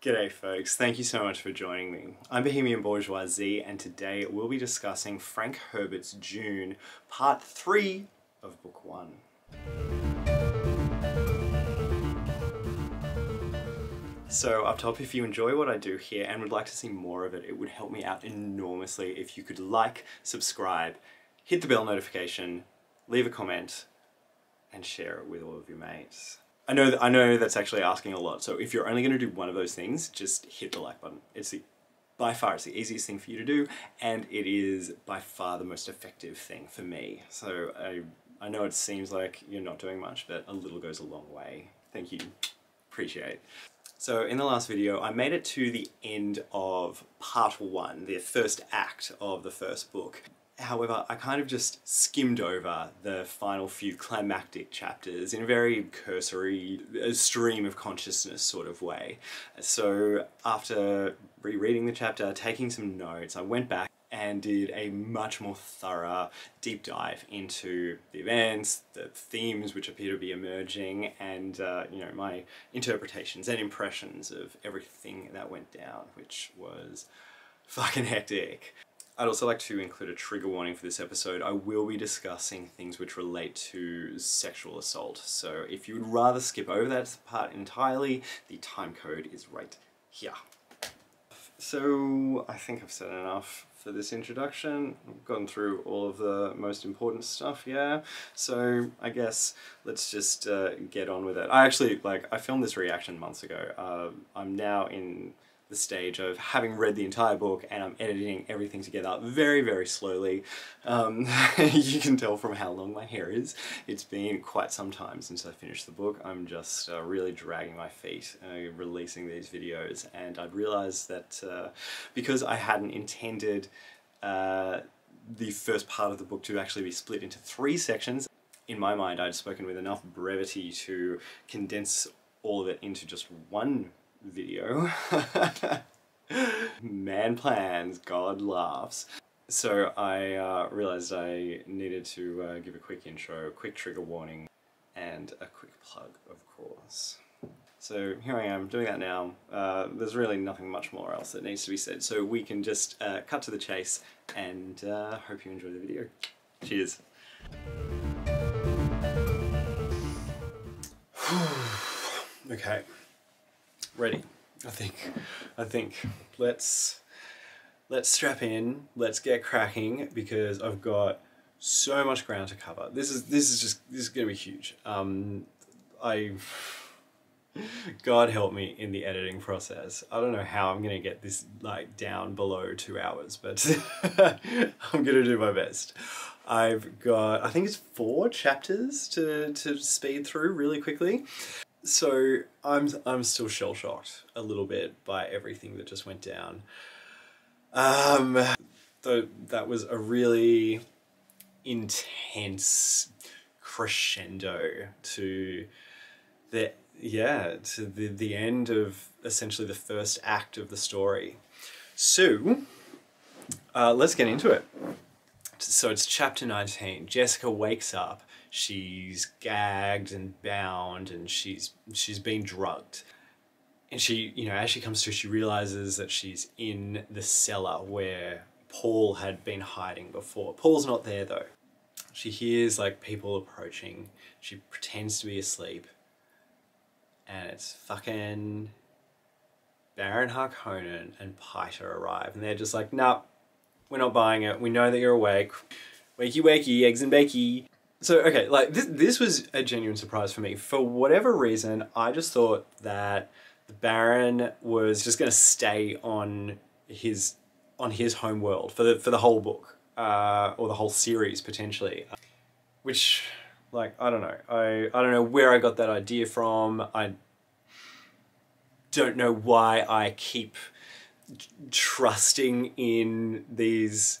G'day folks, thank you so much for joining me. I'm Bohemian Bourgeoisie and today we'll be discussing Frank Herbert's Dune, part 3 of book 1. So up top, if you enjoy what I do here and would like to see more of it, it would help me out enormously if you could like, subscribe, hit the bell notification, leave a comment, and share it with all of your mates. I know that's actually asking a lot, so if you're only going to do one of those things, just hit the like button. By far it's the easiest thing for you to do, and it is by far the most effective thing for me. So I know it seems like you're not doing much, but a little goes a long way. Thank you. Appreciate it. So in the last video, I made it to the end of part 1, the first act of the first book. However, I kind of just skimmed over the final few climactic chapters in a very cursory stream of consciousness sort of way. So after rereading the chapter, taking some notes, I went back and did a much more thorough deep dive into the events, the themes which appear to be emerging, and you know, my interpretations and impressions of everything that went down, which was fucking hectic. I'd also like to include a trigger warning for this episode. I will be discussing things which relate to sexual assault, so if you would rather skip over that part entirely, the time code is right here. So I think I've said enough for this introduction. I've gone through all of the most important stuff, yeah? So I guess let's just get on with it. I filmed this reaction months ago. I'm now in the stage of having read the entire book and I'm editing everything together very, very slowly. You can tell from how long my hair is. It's been quite some time since I finished the book. I'm just really dragging my feet releasing these videos, and I'd realised that because I hadn't intended the first part of the book to actually be split into 3 sections, in my mind I'd spoken with enough brevity to condense all of it into just one video. Man plans, God laughs. So I realised I needed to give a quick intro, a quick trigger warning, and a quick plug, of course. So here I am doing that now. There's really nothing much more else that needs to be said, so we can just cut to the chase, and hope you enjoy the video. Cheers. Okay. Ready. I think let's strap in, let's get cracking, because I've got so much ground to cover. This is gonna be huge. God help me in the editing process. I don't know how I'm gonna get this like down below 2 hours, but I'm gonna do my best. I've got, I think it's 4 chapters to speed through really quickly. So I'm still shell-shocked a little bit by everything that just went down. Though that was a really intense crescendo to the end of essentially the first act of the story. So let's get into it. So it's chapter 19. Jessica wakes up. She's gagged and bound, and she's been drugged. And she, you know, as she comes to, she realizes that she's in the cellar where Paul had been hiding before. Paul's not there though. She hears like people approaching. She pretends to be asleep, and it's fucking Baron Harkonnen and Piter arrive, and they're just like, nah, we're not buying it. We know that you're awake. Wakey wakey, eggs and bakey. So, okay, like, this was a genuine surprise for me. For whatever reason, I just thought that the Baron was just going to stay on his home world for the whole book, or the whole series, potentially. Which, like, I don't know. I don't know where I got that idea from. I don't know why I keep trusting in these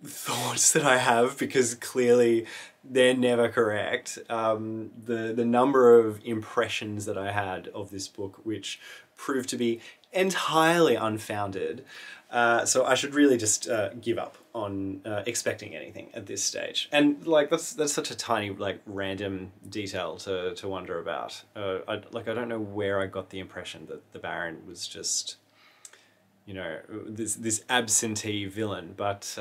thoughts that I have, because clearly they're never correct. The number of impressions that I had of this book which proved to be entirely unfounded. So I should really just give up on expecting anything at this stage. And like that's such a tiny like random detail to wonder about. I don't know where I got the impression that the Baron was just, you know, this absentee villain, but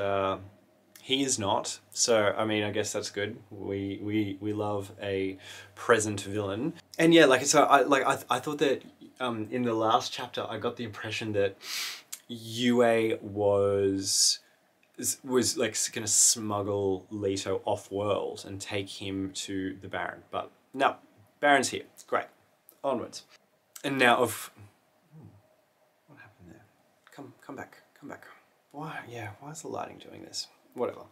he is not. So I mean, I guess that's good. We love a present villain. And yeah, like so I thought that in the last chapter I got the impression that Yue was like gonna smuggle Leto off world and take him to the Baron, but no, Baron's here. Great, onwards. And now what happened there? Come back. Why? Yeah, why is the lighting doing this? Whatever.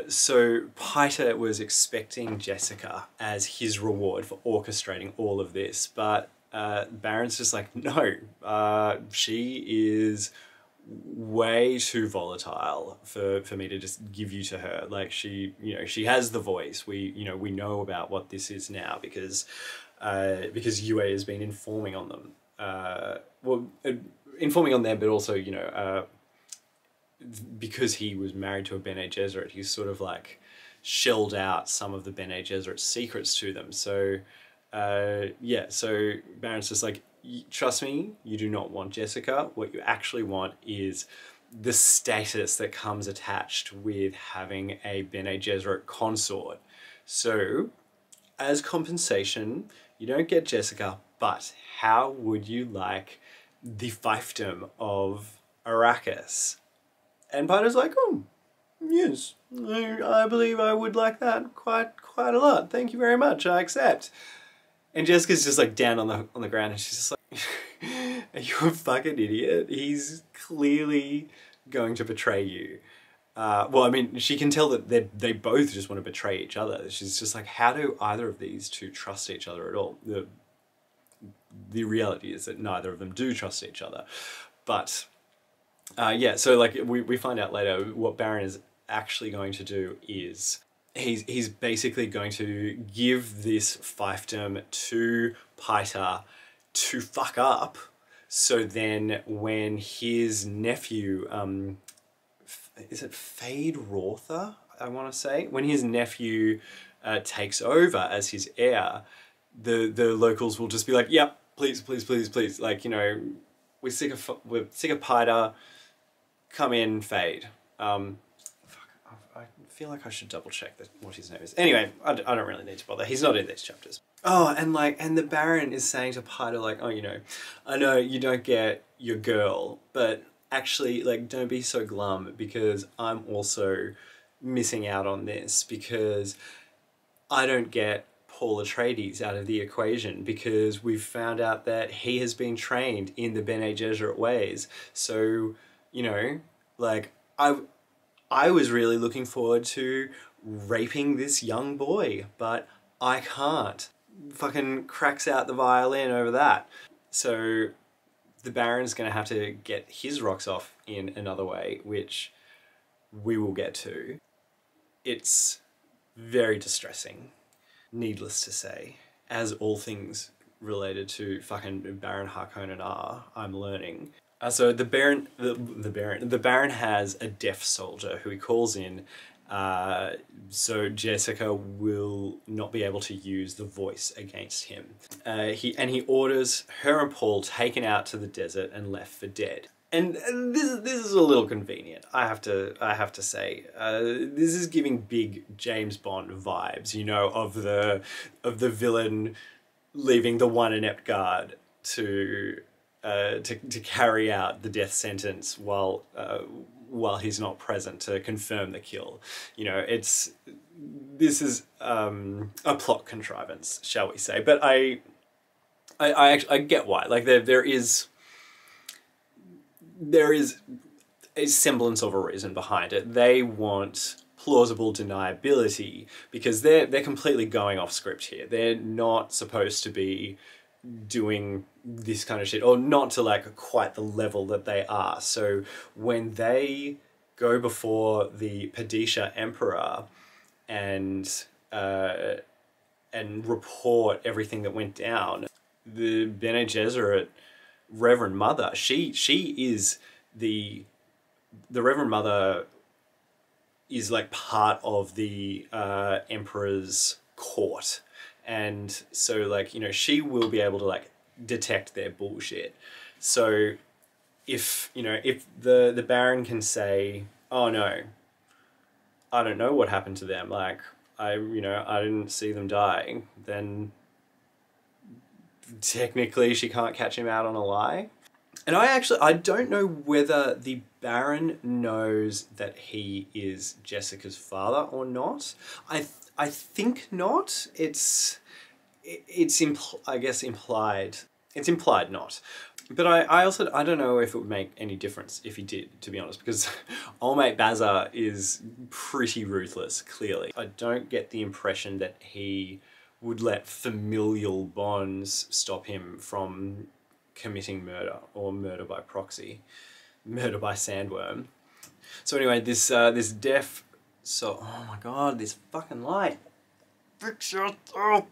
So Piter was expecting Jessica as his reward for orchestrating all of this, but Baron's just like, no, she is way too volatile for me to just give you to her. Like she, you know, she has the voice. We know about what this is now because Yue has been informing on them. Informing on them, but also, you know, because he was married to a Bene Gesserit, he's sort of like shelled out some of the Bene Gesserit's secrets to them. So yeah, so Baron's just like, trust me, you do not want Jessica. What you actually want is the status that comes attached with having a Bene Gesserit consort. So as compensation, you don't get Jessica, but how would you like the fiefdom of Arrakis? And Piter's like, oh, yes, I believe I would like that quite a lot. Thank you very much, I accept. And Jessica's just like down on the ground and she's just like, are you a fucking idiot? He's clearly going to betray you. Well, I mean, she can tell that they both just want to betray each other. She's just like, how do either of these two trust each other at all? The reality is that neither of them do trust each other. But yeah, so like we find out later what Baron is actually going to do is he's basically going to give this fiefdom to Piter to fuck up, so then when his nephew, is it Fade Rotha, I want to say, when his nephew takes over as his heir, the locals will just be like, yep, please, like, you know, we're sick of Piter, come in, Fade. I feel like I should double check what his name is. Anyway, I don't really need to bother. He's not in these chapters. Oh, and the Baron is saying to Piter like, oh, you know, I know you don't get your girl, but actually, like, don't be so glum because I'm also missing out on this because I don't get Paul Atreides out of the equation because we've found out that he has been trained in the Bene Gesserit ways. So, you know, like, I was really looking forward to raping this young boy, but I can't. Fucking cracks out the violin over that. So the Baron's gonna have to get his rocks off in another way, which we will get to. It's very distressing, needless to say, as all things related to fucking Baron Harkonnen are, I'm learning. So the Baron has a deaf soldier who he calls in, so Jessica will not be able to use the voice against him. He orders her and Paul taken out to the desert and left for dead. And this is a little convenient, I have to say. This is giving big James Bond vibes, you know, of the villain leaving the one inept guard to carry out the death sentence while he's not present to confirm the kill. You know, this is a plot contrivance, shall we say? But I get why. Like there is a semblance of a reason behind it. They want plausible deniability because they're completely going off script here. They're not supposed to be doing this kind of shit, or not to like quite the level that they are. So when they go before the Padisha Emperor and report everything that went down, the Bene Gesserit Reverend Mother, she is the Reverend Mother is like part of the Emperor's court, and so like, you know, she will be able to like detect their bullshit. So if, you know, if the Baron can say, oh no, I don't know what happened to them, like I didn't see them die, then technically she can't catch him out on a lie. And I don't know whether the Baron knows that he is Jessica's father or not. I think not. I guess implied. It's implied not. But I also, I don't know if it would make any difference if he did, to be honest, because old mate Bazza is pretty ruthless, clearly. I don't get the impression that he would let familial bonds stop him from committing murder, or murder by proxy, murder by sandworm. So anyway, this deaf, so, oh my god, this fucking light, fix yourself.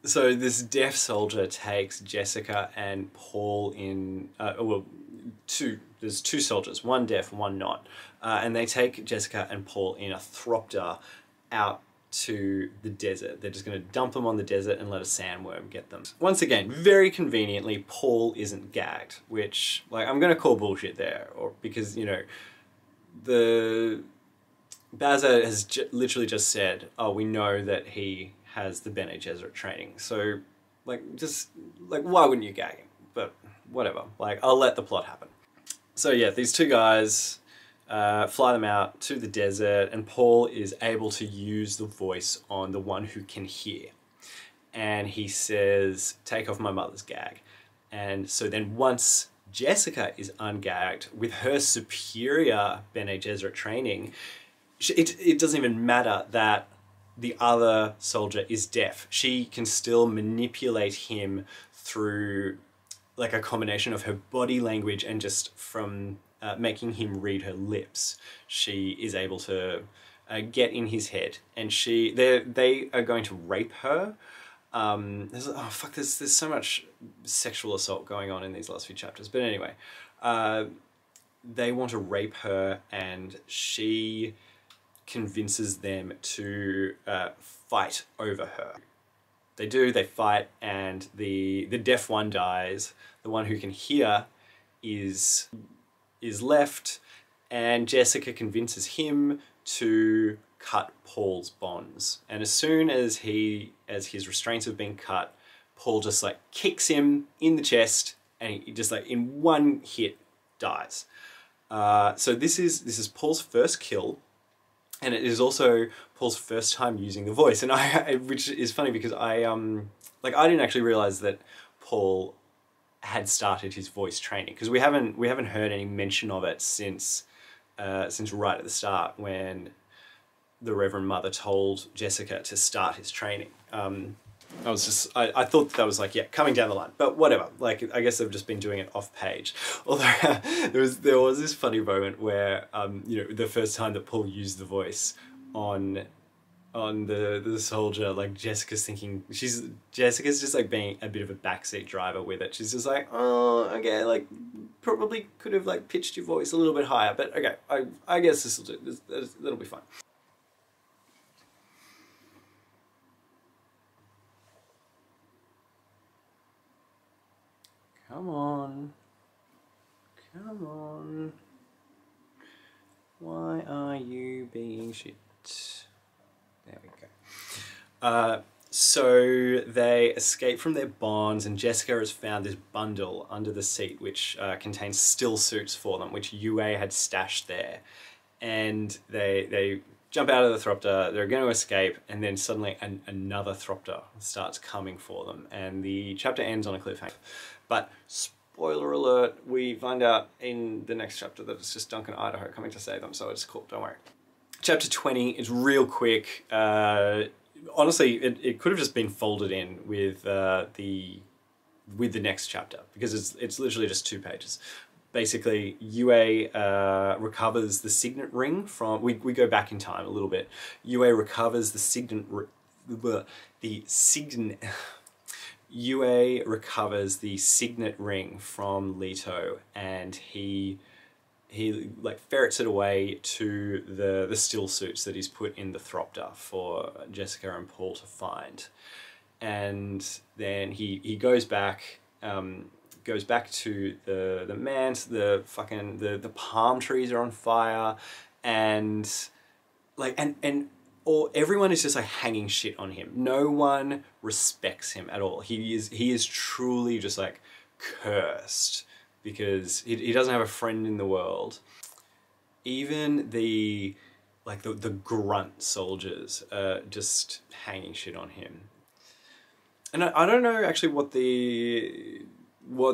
So this deaf soldier takes Jessica and Paul in, there's two soldiers, one deaf, one not, and they take Jessica and Paul in a thropter out to the desert. They're just going to dump them on the desert and let a sandworm get them. Once again, very conveniently, Paul isn't gagged, which, like, I'm going to call bullshit there, or because, you know, the Bazza has literally just said, oh, we know that he has the Bene Gesserit training, so, like, just, like, why wouldn't you gag him? But whatever, like, I'll let the plot happen. So yeah, these two guys fly them out to the desert, and Paul is able to use the voice on the one who can hear. And he says, take off my mother's gag. And so then once Jessica is ungagged, with her superior Bene Gesserit training, it doesn't even matter that the other soldier is deaf. She can still manipulate him through like a combination of her body language and just from making him read her lips. She is able to get in his head, and they are going to rape her. There's so much sexual assault going on in these last few chapters. But anyway, they want to rape her, and she convinces them to fight over her. They fight, and the deaf one dies. The one who can hear is left, and Jessica convinces him to cut Paul's bonds. And as soon as his restraints have been cut, Paul just like kicks him in the chest, and he just like in one hit dies. So this is Paul's first kill. And it is also Paul's first time using the voice, and which is funny because I didn't actually realize that Paul had started his voice training, because we haven't heard any mention of it since right at the start when the Reverend Mother told Jessica to start his training. I thought that was like, yeah, coming down the line, but whatever. Like, I guess they've just been doing it off page. Although there was this funny moment where, you know, the first time that Paul used the voice on the soldier, like Jessica's just like being a bit of a backseat driver with it. She's just like, oh, okay, like probably could have like pitched your voice a little bit higher, but okay, I guess this will do. That'll be fine. Come on. Come on. Why are you being shit? There we go. So they escape from their bonds, and Jessica has found this bundle under the seat which contains still suits for them, which Yue had stashed there. And they jump out of the thropter, they're going to escape, and then suddenly another thropter starts coming for them, and the chapter ends on a cliffhanger. But spoiler alert, we find out in the next chapter that it's just Duncan Idaho coming to save them, so it's cool, don't worry. Chapter 20 is real quick. Honestly, it could have just been folded in with the next chapter, because it's literally just 2 pages. Basically, Yue recovers the signet ring from... We go back in time a little bit. Yue recovers the signet Yue recovers the signet ring from Leto, and he like ferrets it away to the still suits that he's put in the Thropter for Jessica and Paul to find. And then he goes back to the manse. The palm trees are on fire, and like everyone is just like hanging shit on him. No one respects him at all. He is truly just like cursed, because he doesn't have a friend in the world. Even the grunt soldiers are just hanging shit on him. And I don't know actually what the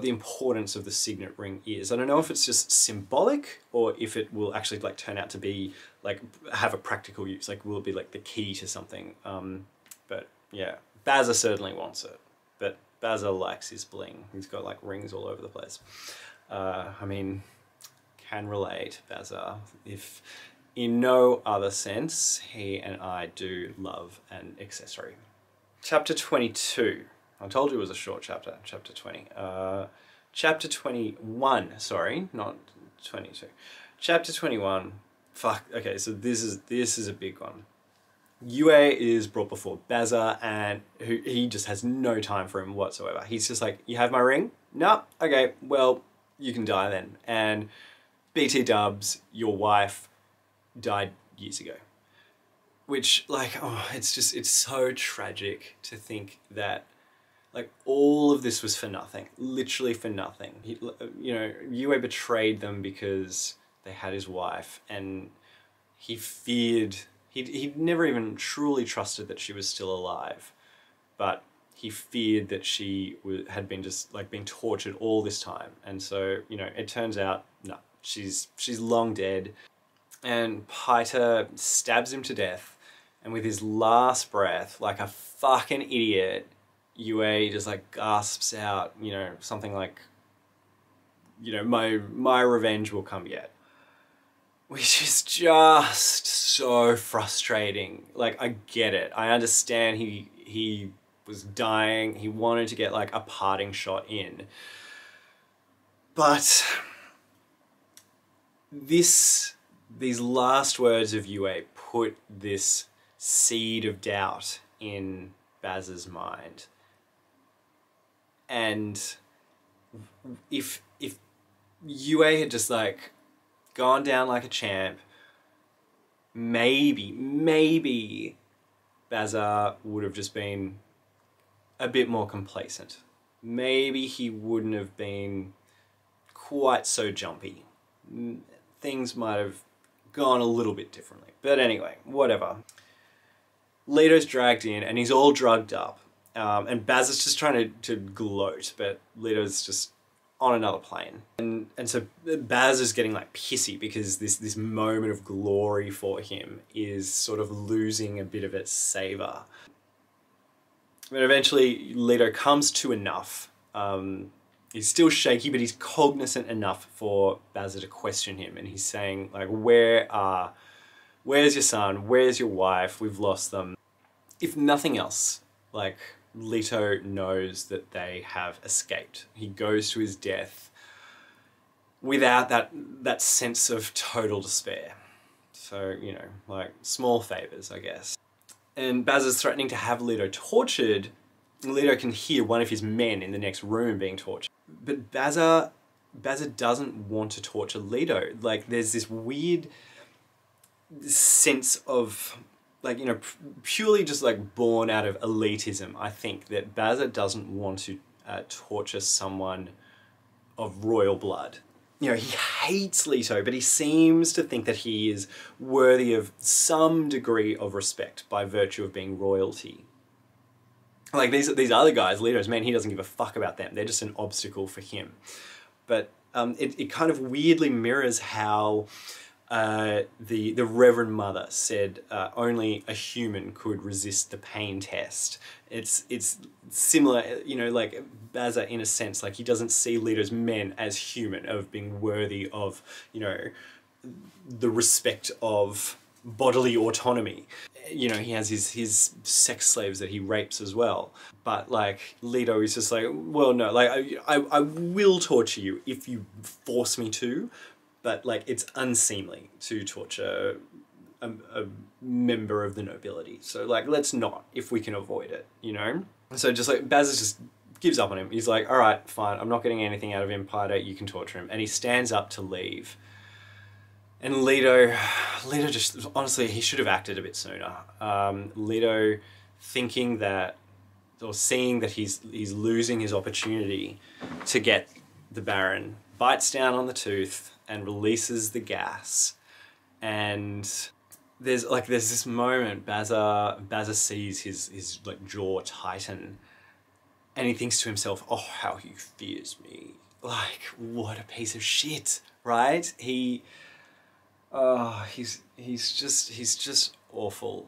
importance of the signet ring is. I don't know if it's just symbolic, or if it will actually like turn out to be like have a practical use. Like, will it be like the key to something? But yeah, Bazza certainly wants it. But Bazza likes his bling. He's got like rings all over the place. I mean, can relate, Bazza. If in no other sense, he and I do love an accessory. Chapter 22. I told you it was a short chapter, chapter 20. Chapter 21, sorry, not 22. Chapter 21, fuck, okay, so this is a big one. Yue is brought before Bazza, and he just has no time for him whatsoever. He's just like, you have my ring? No? Okay, well, you can die then. And BT dubs, your wife died years ago. Which, like, oh, it's so tragic to think that, like, all of this was for nothing. Literally for nothing. Yue betrayed them because they had his wife, and he feared, he'd never even truly trusted that she was still alive, but he feared that she had been just, like, being tortured all this time. And so, it turns out, no, she's long dead. And Paita stabs him to death, and with his last breath, like a fucking idiot, Yue just like gasps out, something like, my revenge will come yet. Which is just so frustrating. Like, I get it. I understand he was dying. He wanted to get like a parting shot in. But these last words of Yue put this seed of doubt in Baz's mind. And if Yue had just like gone down like a champ, maybe Bazza would have just been a bit more complacent. Maybe he wouldn't have been quite so jumpy. Things might have gone a little bit differently. But anyway, whatever. Leto's dragged in and he's all drugged up. And Baz is just trying to gloat, but Leto's just on another plane. And so Baz is getting like pissy because this moment of glory for him is sort of losing a bit of its savor. But eventually Leto comes to enough. He's still shaky, but he's cognizant enough for Bazza to question him. And he's saying, like, where's your son? Where's your wife? We've lost them. If nothing else, like, Leto knows that they have escaped. He goes to his death without that sense of total despair. So, like, small favors, I guess. And Bazza's threatening to have Leto tortured. Leto can hear one of his men in the next room being tortured. But Bazza doesn't want to torture Leto. Like, there's this weird sense of, like, purely just like born out of elitism, I think, that Bazza doesn't want to torture someone of royal blood. He hates Leto, but he seems to think that he is worthy of some degree of respect by virtue of being royalty. Like, these other guys, Leto's men, he doesn't give a fuck about them. They're just an obstacle for him. But it kind of weirdly mirrors how the Reverend Mother said only a human could resist the pain test. It's similar, like Bazza, in a sense, like he doesn't see Leto's men as human, of being worthy of, the respect of bodily autonomy. you know, he has his sex slaves that he rapes as well. But like Leto is just like, well, no, like I will torture you if you force me to, but like it's unseemly to torture a member of the nobility. So like, let's not, if we can avoid it, you know? So just like, Baz just gives up on him. He's like, all right, fine, I'm not getting anything out of him, Piter, you can torture him. And he stands up to leave. And Leto just, honestly, he should have acted a bit sooner. Leto thinking that, or seeing that he's losing his opportunity to get the Baron, bites down on the tooth and releases the gas. And there's this moment, Baza sees his like jaw tighten, and he thinks to himself, oh, how he fears me. Like, what a piece of shit, right? He's just awful.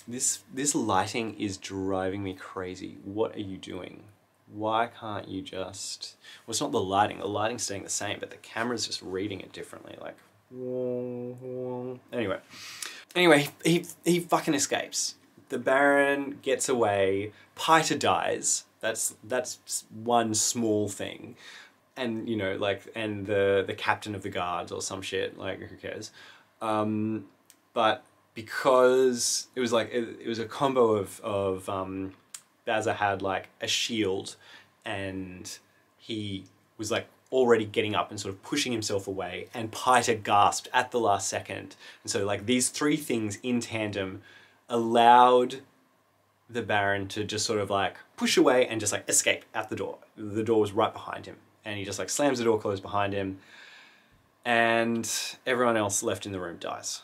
This lighting is driving me crazy. What are you doing? Why can't you just... Well, it's not the lighting's staying the same, but the camera's just reading it differently, like... Anyway, he fucking escapes. The Baron gets away, Piter dies, that's one small thing. And, you know, like, and the captain of the guards or some shit, like, who cares? But because it was like, it was a combo of Baza had like a shield, and he was like already getting up and sort of pushing himself away, and Piter gasped at the last second. And so like these three things in tandem allowed the Baron to just sort of like push away and just like escape out the door. The door was right behind him, and he just like slams the door closed behind him, and everyone else left in the room dies.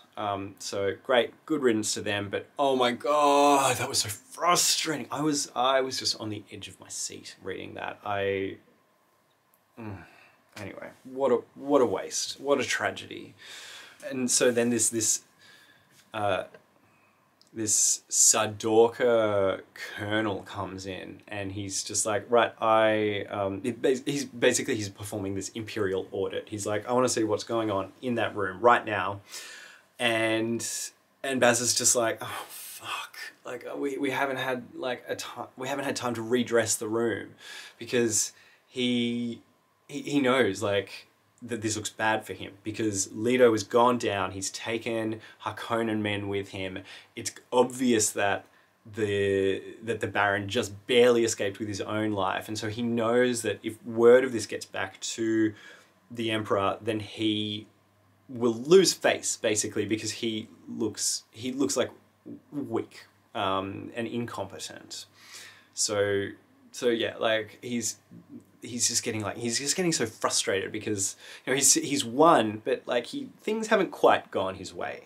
So great, good riddance to them, but oh my god, that was so frustrating. I was just on the edge of my seat reading that. Anyway, what a waste, what a tragedy. And so then this Sadorka colonel comes in, and he's just like, right, he's performing this imperial audit. He's like, I want to see what's going on in that room right now. And Baz is just like, oh fuck, like we haven't had like we haven't had time to redress the room, because he knows like that this looks bad for him, because Leto has gone down, he's taken Harkonnen men with him. It's obvious that the Baron just barely escaped with his own life, and so he knows that if word of this gets back to the Emperor, then he will lose face, basically, because he looks like weak and incompetent. So yeah, like he's just getting so frustrated, because you know he's won, but like things haven't quite gone his way.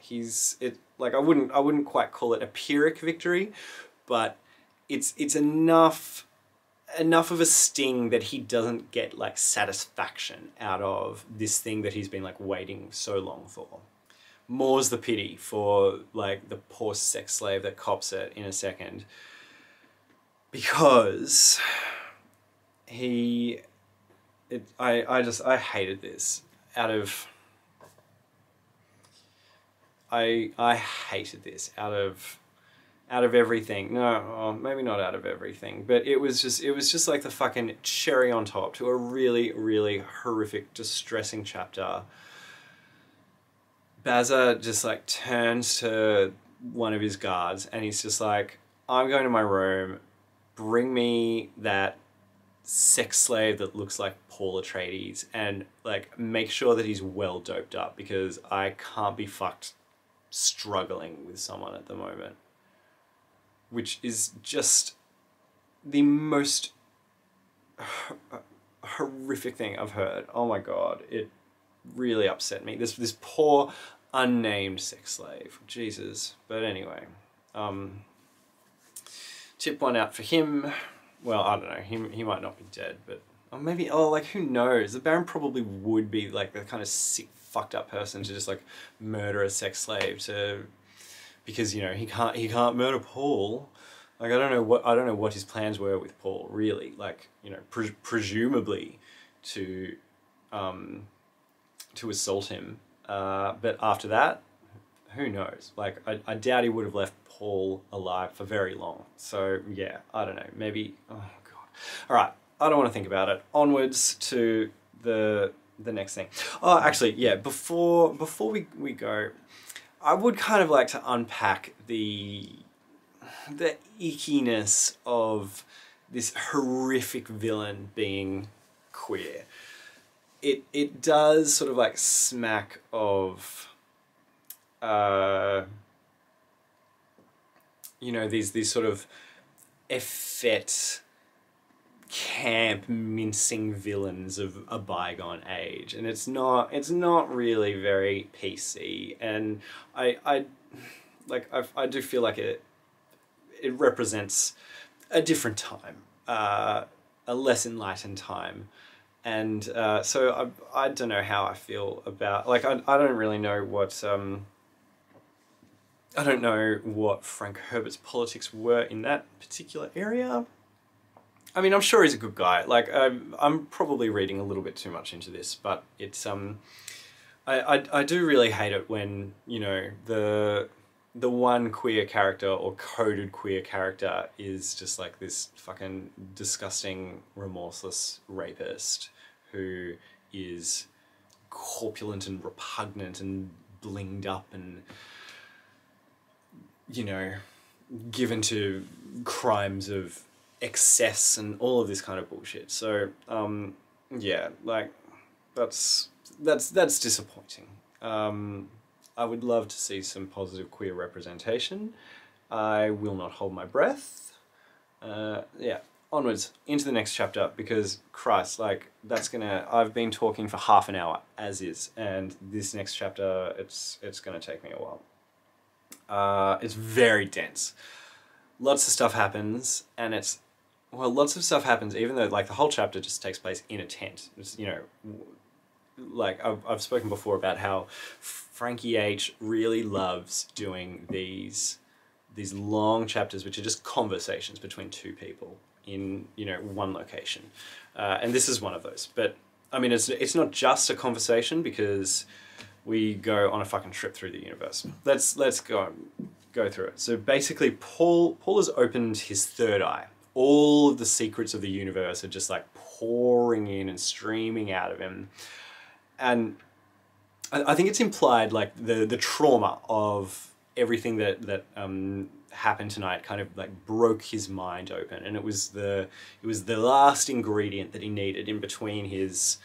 I wouldn't quite call it a Pyrrhic victory, but it's enough of a sting that he doesn't get like satisfaction out of this thing that he's been like waiting so long for. More's the pity for like the poor sex slave that cops it in a second, because I hated this out of everything. No, maybe not out of everything, but it was just like the fucking cherry on top to a really, really horrific, distressing chapter. Baza just like turns to one of his guards, and he's just like, I'm going to my room, bring me that sex slave that looks like Paul Atreides, and like make sure that he's well doped up, because I can't be fucked struggling with someone at the moment. Which is just the most horrific thing I've heard. Oh my god, it really upset me. This poor unnamed sex slave, Jesus. But anyway, tip one out for him. Well, I don't know, he might not be dead, but or maybe, oh, like who knows? The Baron probably would be like the kind of sick, fucked up person to just like murder a sex slave because you know he can't murder Paul. Like I don't know what his plans were with Paul, really. Like, you know, presumably to assault him, but after that, who knows? Like, I doubt he would have left Paul alive for very long. So yeah, I don't know, maybe, oh God. All right, I don't want to think about it. Onwards to the next thing. Oh, actually, yeah, before we go, I would kind of like to unpack the ickiness of this horrific villain being queer. It does sort of like smack of you know, these sort of effete camp mincing villains of a bygone age, and it's not really very PC, and I do feel like it represents a different time, a less enlightened time, and so I don't know how I feel about, like, I don't really know what I don't know what Frank Herbert's politics were in that particular area. I mean, I'm sure he's a good guy. Like, I'm probably reading a little bit too much into this, but it's I do really hate it when, you know, the one queer character or coded queer character is just like this fucking disgusting, remorseless rapist who is corpulent and repugnant and blinged up and, you know, given to crimes of excess and all of this kind of bullshit. So yeah, like, that's disappointing. I would love to see some positive queer representation. I will not hold my breath. Yeah, onwards into the next chapter, because Christ, like, that's gonna, I've been talking for half an hour as is, and this next chapter, it's gonna take me a while. It's very dense. Lots of stuff happens, and it's, well, lots of stuff happens even though, like, the whole chapter just takes place in a tent. It's, you know, like, I've spoken before about how Frankie H really loves doing these long chapters which are just conversations between two people in, you know, one location. And this is one of those. But, I mean, it's not just a conversation, because we go on a fucking trip through the universe. Let's go through it. So basically, Paul has opened his third eye. All of the secrets of the universe are just like pouring in and streaming out of him. And I think it's implied, like, the trauma of everything that happened tonight kind of like broke his mind open, and it was the last ingredient that he needed in between his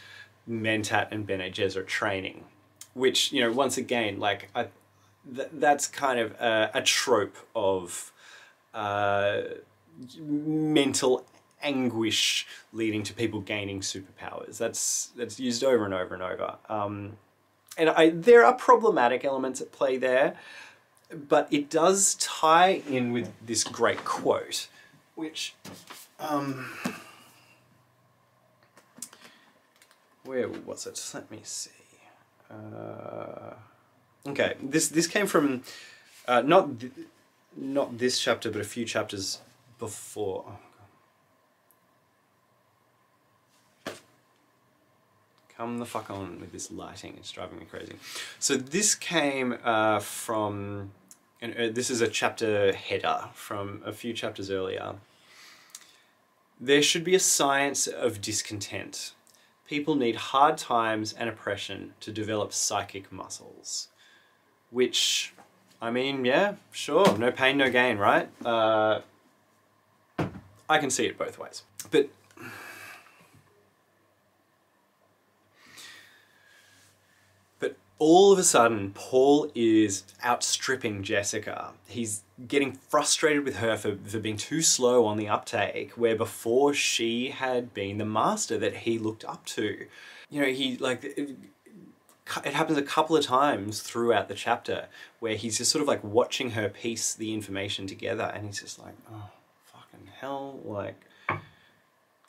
Mentat and Bene Gesserit training, which, you know, once again, like, that's kind of a trope of mental anguish leading to people gaining superpowers. That's used over and over and over. And there are problematic elements at play there, but it does tie in with this great quote, which, where was it? Let me see. Okay, this came from not this chapter, but a few chapters before. Oh, God. Come the fuck on with this lighting, it's driving me crazy. So this came from, and this is a chapter header from a few chapters earlier. There should be a science of discontent. People need hard times and oppression to develop psychic muscles. Which, I mean, yeah, sure, no pain, no gain, right? I can see it both ways. But all of a sudden, Paul is outstripping Jessica. He's getting frustrated with her for being too slow on the uptake, where before she had been the master that he looked up to. You know, it happens a couple of times throughout the chapter where he's just sort of like watching her piece the information together, and he's just like, oh, fucking hell, like,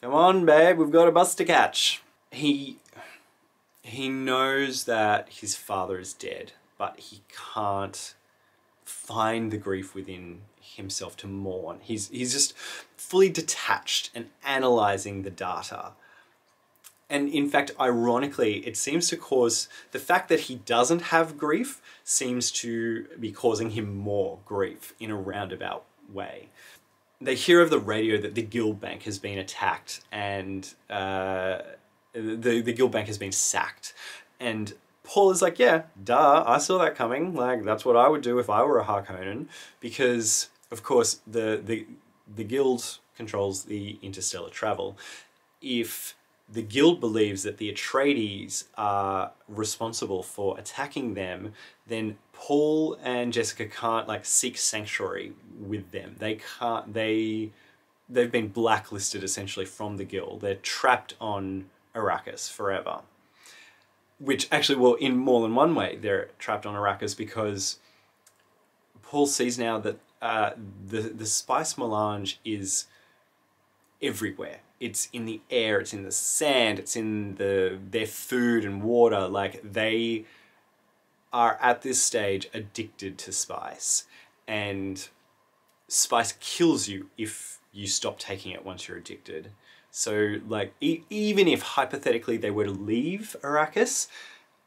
come on, babe, we've got a bus to catch. He knows that his father is dead, but he can't find the grief within himself to mourn. He's just fully detached and analysing the data. And in fact, ironically, it seems to cause, the fact that he doesn't have grief seems to be causing him more grief in a roundabout way. They hear over the radio that the guild bank has been attacked and the guild bank has been sacked. And Paul is like, yeah, duh, I saw that coming. Like, that's what I would do if I were a Harkonnen. Because, of course, the guild controls the interstellar travel. If the guild believes that the Atreides are responsible for attacking them, then Paul and Jessica can't like seek sanctuary with them. They can't, they've been blacklisted essentially from the guild. They're trapped on Arrakis forever. Which actually, well, in more than one way, they're trapped on Arrakis because Paul sees now that the spice melange is everywhere. It's in the air, it's in the sand, it's in their food and water. Like, they are at this stage addicted to spice, and spice kills you if you stop taking it once you're addicted. So like, even if hypothetically they were to leave Arrakis,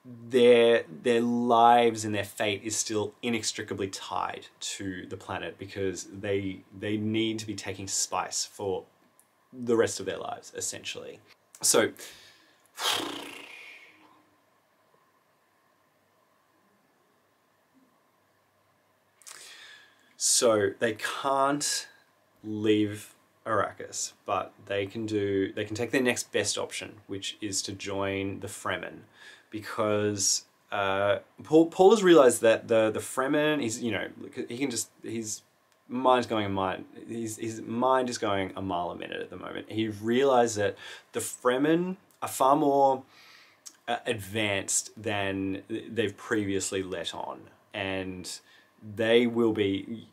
their lives and their fate is still inextricably tied to the planet, because they need to be taking spice for the rest of their lives, essentially. So they can't leave Arrakis, but they can take their next best option, which is to join the Fremen, because Paul has realized that the Fremen is, you know, he can just, his mind is going a mile a minute at the moment. He realized that the Fremen are far more advanced than they've previously let on, and they will be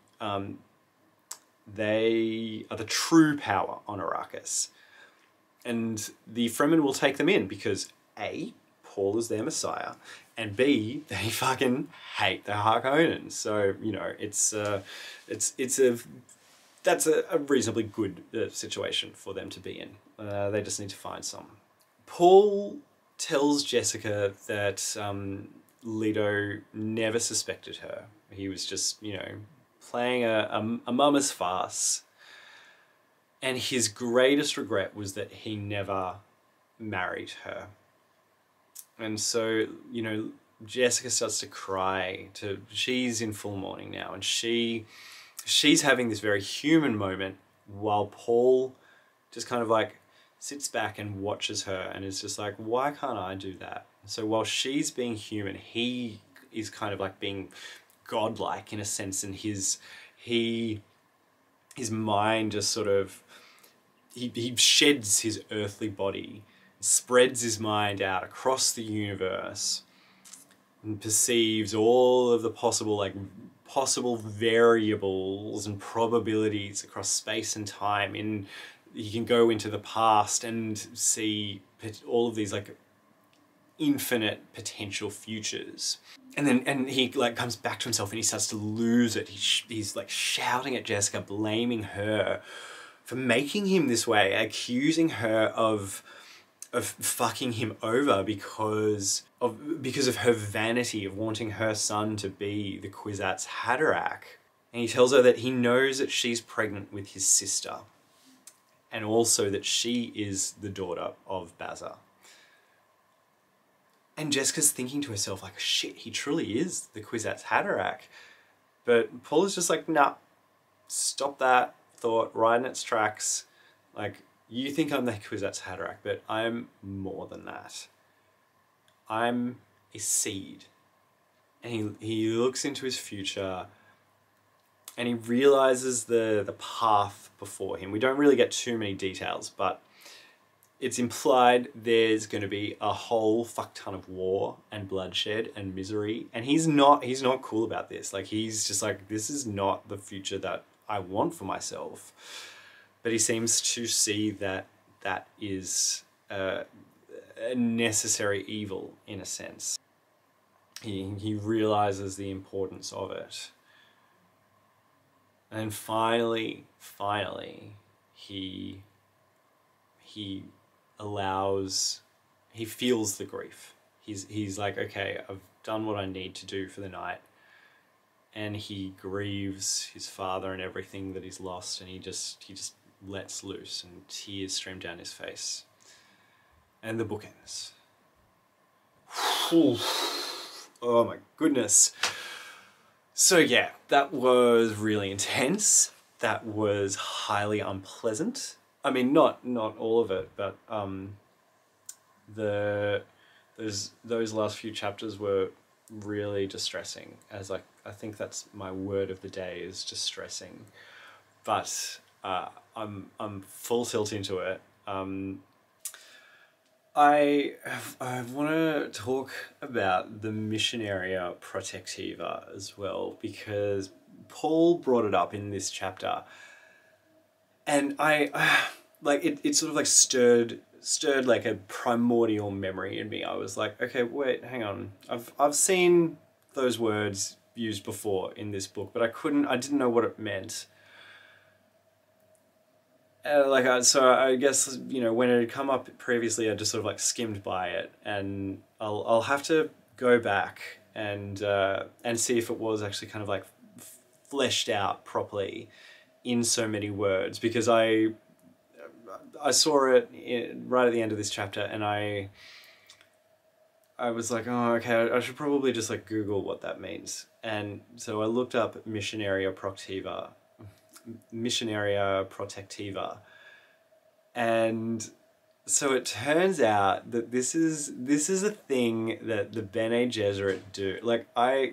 they are the true power on Arrakis. And the Fremen will take them in because A, Paul is their messiah, and B, they fucking hate the Harkonnens. So, you know, that's a reasonably good situation for them to be in. They just need to find some. Paul tells Jessica that Leto never suspected her. He was just, you know, playing a mama's farce. And his greatest regret was that he never married her. And so, you know, Jessica starts to cry. She's in full mourning now, and she's having this very human moment while Paul just kind of like sits back and watches her and is just like, why can't I do that? So while she's being human, he is kind of like being godlike in a sense, and his mind just sort of, he sheds his earthly body, spreads his mind out across the universe, and perceives all of the possible variables and probabilities across space and time. He can go into the past and see all of these like infinite potential futures. And he like comes back to himself and he starts to lose it. He's like shouting at Jessica, blaming her for making him this way, accusing her of fucking him over because of her vanity of wanting her son to be the Kwisatz Haderach. And he tells her that he knows that she's pregnant with his sister, and also that she is the daughter of Baza. And Jessica's thinking to herself, like, shit, he truly is the Kwisatz Haderach. But Paul is just like, nah, stop that thought right in its tracks. Like, you think I'm the Kwisatz Haderach, but I'm more than that. I'm a seed. And he looks into his future and he realizes the path before him. We don't really get too many details, but it's implied there's going to be a whole fuck ton of war and bloodshed and misery. And he's not cool about this. Like, he's just like, this is not the future that I want for myself. But he seems to see that that is a necessary evil in a sense. He realizes the importance of it. And finally, he allows he feels the grief. He's like, okay, I've done what I need to do for the night. And he grieves his father and everything that he's lost, and he just lets loose, and tears stream down his face. And the book ends. Oh my goodness. So yeah, that was really intense. That was highly unpleasant. I mean, not all of it, but those last few chapters were really distressing. As I think that's my word of the day, is distressing. But I'm full tilt into it. I want to talk about the Missionaria Protectiva as well, because Paul brought it up in this chapter, and I like it sort of like stirred like a primordial memory in me. I was like, okay, wait, hang on. I've seen those words used before in this book, but I didn't know what it meant. So I guess, you know, when it had come up previously, I just sort of like skimmed by it, and I'll have to go back and see if it was actually kind of like fleshed out properly in so many words, because I saw it right at the end of this chapter, and I was like, oh, okay, I should probably just like Google what that means. And so I looked up Missionaria Protectiva, and so it turns out that this is a thing that the Bene Gesserit do. Like I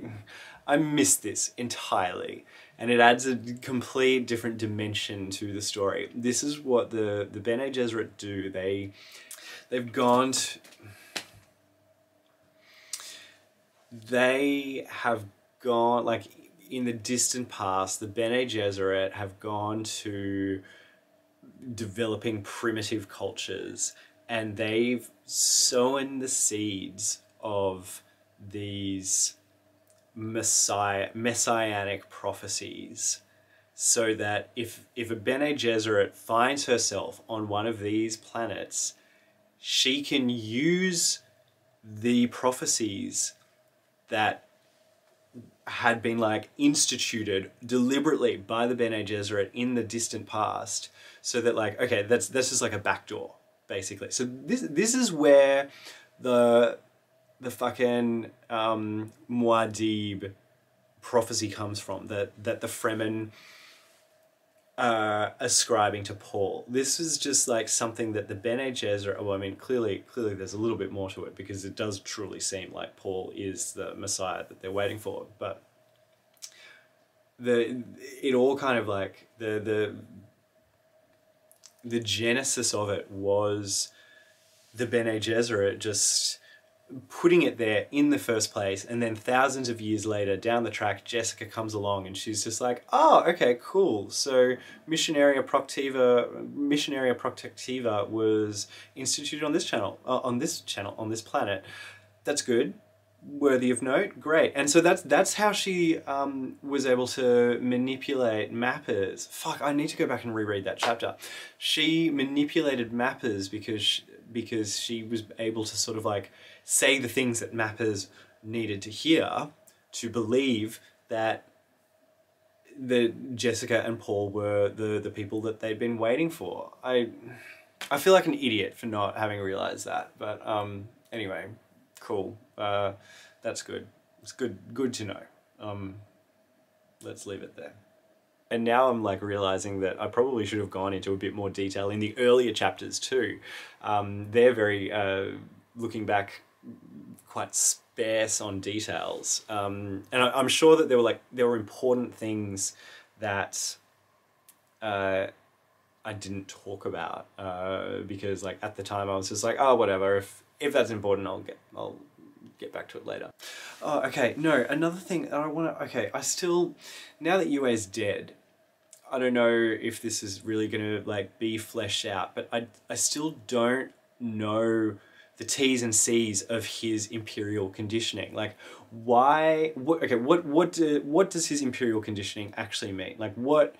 missed this entirely, and it adds a complete different dimension to the story. This is what the Bene Gesserit do. They've gone to, they have gone, like in the distant past, the Bene Gesserit have gone to developing primitive cultures, and they've sown the seeds of these messianic prophecies, so that if a Bene Gesserit finds herself on one of these planets, she can use the prophecies that had been like instituted deliberately by the Bene Gesserit in the distant past, so that like, okay, that's just like a backdoor, basically. So this is where the fucking Muad'Dib prophecy comes from, that the Fremen ascribing to Paul. This is just like something that the Bene Gesserit, well, I mean, clearly there's a little bit more to it, because it does truly seem like Paul is the Messiah that they're waiting for. But it all kind of like, the genesis of it was the Bene Gesserit just putting it there in the first place, and then thousands of years later down the track, Jessica comes along and she's just like, oh, okay, cool. So Missionaria Protectiva was instituted on this planet. That's good. Worthy of note. Great. And so that's how she was able to manipulate mappers. Fuck, I need to go back and reread that chapter. She manipulated mappers because she was able to sort of like say the things that mappers needed to hear to believe that Jessica and Paul were the people that they'd been waiting for. I feel like an idiot for not having realized that, but anyway, cool. That's good. It's good to know. Let's leave it there. And now I'm like realizing that I probably should have gone into a bit more detail in the earlier chapters too. They're very, looking back, quite sparse on details. And I'm sure that there were important things that I didn't talk about, because like at the time I was just like, oh, whatever, if that's important, I'll get back to it later. Oh, okay, no, another thing that I want to, okay, now that Yue's dead, I don't know if this is really going to like be fleshed out, but I still don't know the T's and C's of his imperial conditioning. Like, why, what does his imperial conditioning actually mean? Like, what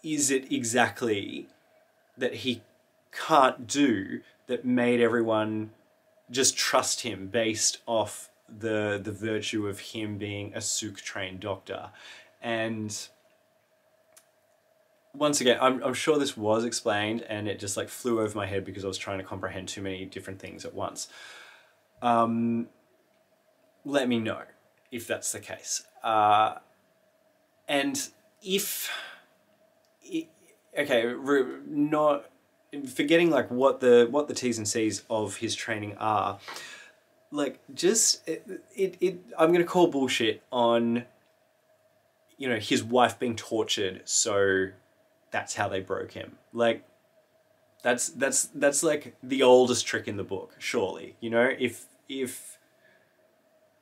is it exactly that he can't do that made everyone just trust him based off the virtue of him being a Suk trained doctor. And once again, I'm sure this was explained and it just like flew over my head because I was trying to comprehend too many different things at once. Let me know if that's the case. And if, okay, not forgetting like what the T's and C's of his training are, like just I'm gonna call bullshit on, you know, his wife being tortured, so that's how they broke him. Like that's like the oldest trick in the book, surely. You know, if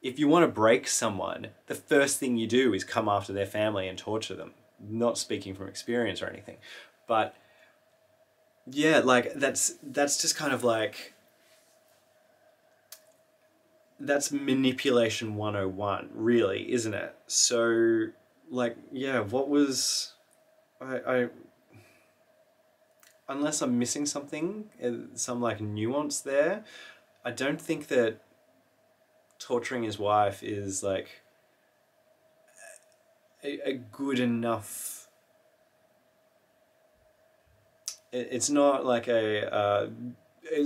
you want to break someone, the first thing you do is come after their family and torture them. Not speaking from experience or anything, but yeah, like that's just kind of like, that's manipulation 101, really, isn't it? So like, yeah, what was I unless I'm missing something, some like nuance there, I don't think that torturing his wife is like a good enough, it's not like a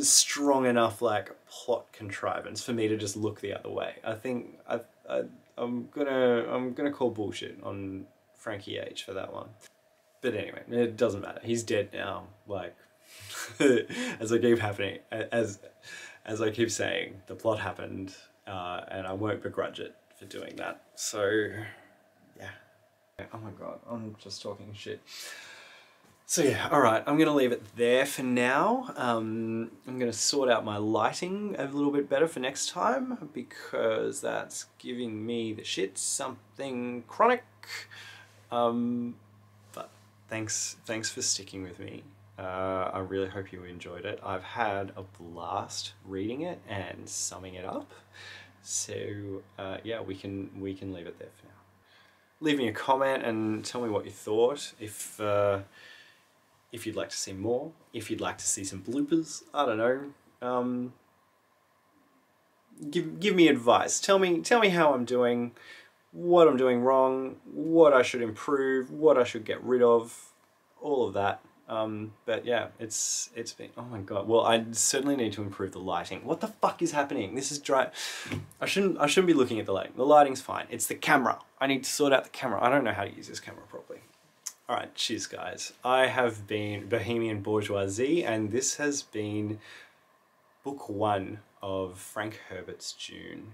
strong enough like plot contrivance for me to just look the other way. I think I'm gonna call bullshit on Frankie H for that one. But anyway, it doesn't matter. He's dead now. Like, as I keep saying, the plot happened, and I won't begrudge it for doing that. So, yeah. Oh my god, I'm just talking shit. So yeah, alright, I'm gonna leave it there for now. I'm gonna sort out my lighting a little bit better for next time, because that's giving me the shit, something chronic. But thanks for sticking with me. I really hope you enjoyed it. I've had a blast reading it and summing it up. So yeah, we can leave it there for now. Leave me a comment and tell me what you thought. If you'd like to see more, if you'd like to see some bloopers, I don't know. Give me advice. Tell me how I'm doing, what I'm doing wrong, what I should improve, what I should get rid of, all of that. But yeah, it's been, oh my god. Well, I certainly need to improve the lighting. What the fuck is happening? This is dry. I shouldn't be looking at the lighting. The lighting's fine. It's the camera. I need to sort out the camera. I don't know how to use this camera properly. Alright, cheers guys. I have been Bohemian Bourgeoisie, and this has been book 1 of Frank Herbert's Dune.